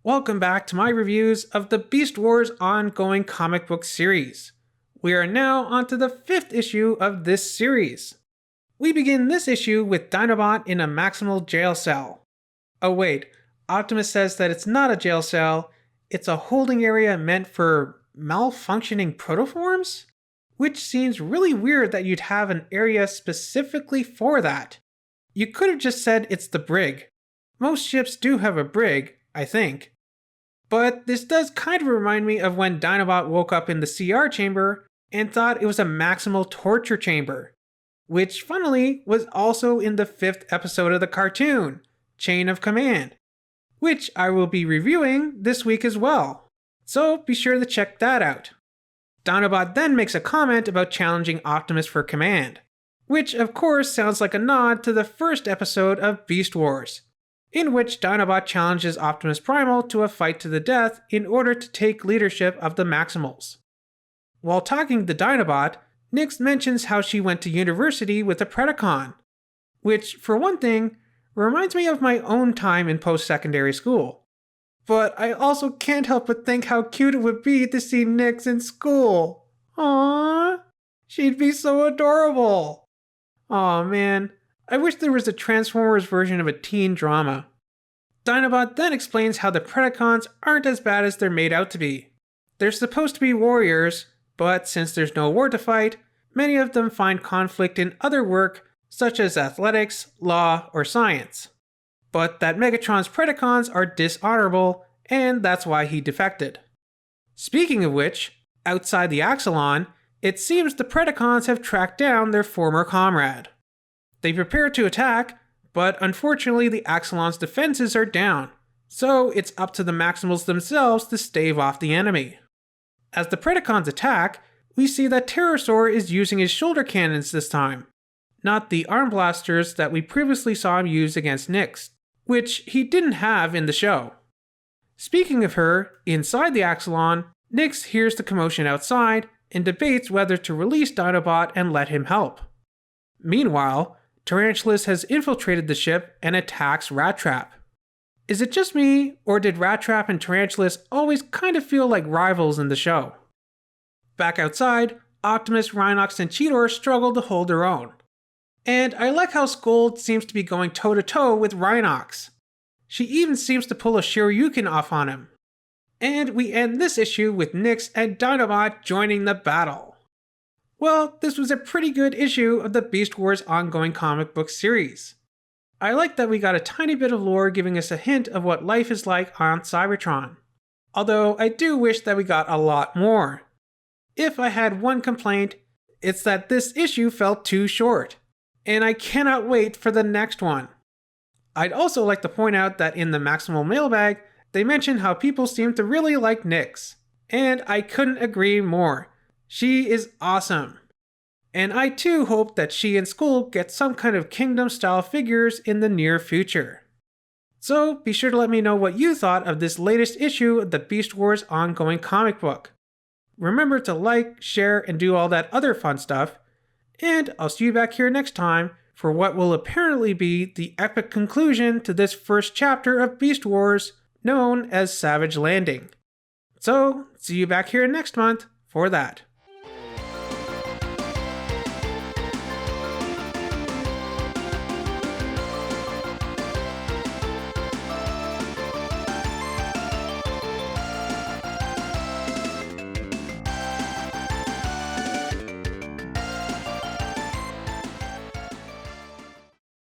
Welcome back to my reviews of the Beast Wars ongoing comic book series. We are now onto the 5th issue of this series. We begin this issue with Dynabot in a Maximal jail cell. Oh wait, Optimus says that it's not a jail cell, it's a holding area meant for malfunctioning protoforms? Which seems really weird that you'd have an area specifically for that. You could have just said it's the Brig. Most ships do have a Brig, I think. But this does kind of remind me of when Dynabot woke up in the CR chamber and thought it was a maximal torture chamber, which funnily was also in the 5th episode of the cartoon, Chain of Command, which I will be reviewing this week as well, so be sure to check that out. Dynabot then makes a comment about challenging Optimus for command, which of course sounds like a nod to the 1st episode of Beast Wars, in which Dinobot challenges Optimus Primal to a fight to the death in order to take leadership of the Maximals. While talking to Dinobot, Nyx mentions how she went to university with a Predacon, which, for one thing, reminds me of my own time in post-secondary school. But I also can't help but think how cute it would be to see Nyx in school. Aww, she'd be so adorable. Aw man, I wish there was a Transformers version of a teen drama. Dynabot then explains how the Predacons aren't as bad as they're made out to be. They're supposed to be warriors, but since there's no war to fight, many of them find conflict in other work such as athletics, law, or science. But that Megatron's Predacons are dishonorable, and that's why he defected. Speaking of which, outside the Axalon, it seems the Predacons have tracked down their former comrade. They prepare to attack, but unfortunately the Axalon's defenses are down, so it's up to the Maximals themselves to stave off the enemy. As the Predacons attack, we see that Pterosaur is using his shoulder cannons this time, not the arm blasters that we previously saw him use against Nyx, which he didn't have in the show. Speaking of her, inside the Axalon, Nyx hears the commotion outside and debates whether to release Dinobot and let him help. Meanwhile, Tarantulas has infiltrated the ship and attacks Rat Trap. Is it just me, or did Rat Trap and Tarantulas always kind of feel like rivals in the show? Back outside, Optimus, Rhinox, and Cheetor struggle to hold their own. And I like how Scold seems to be going toe-to-toe with Rhinox. She even seems to pull a Shoryuken off on him. And we end this issue with Nyx and Dinobot joining the battle. Well, this was a pretty good issue of the Beast Wars ongoing comic book series. I like that we got a tiny bit of lore giving us a hint of what life is like on Cybertron. Although I do wish that we got a lot more. If I had one complaint, it's that this issue felt too short, and I cannot wait for the next one. I'd also like to point out that in the Maximal mailbag, they mentioned how people seem to really like Nyx, and I couldn't agree more. She is awesome. And I too hope that she and Skull get some kind of Kingdom-style figures in the near future. So be sure to let me know what you thought of this latest issue of the Beast Wars ongoing comic book. Remember to like, share, and do all that other fun stuff. And I'll see you back here next time for what will apparently be the epic conclusion to this first chapter of Beast Wars, known as Savage Landing. So, see you back here next month for that.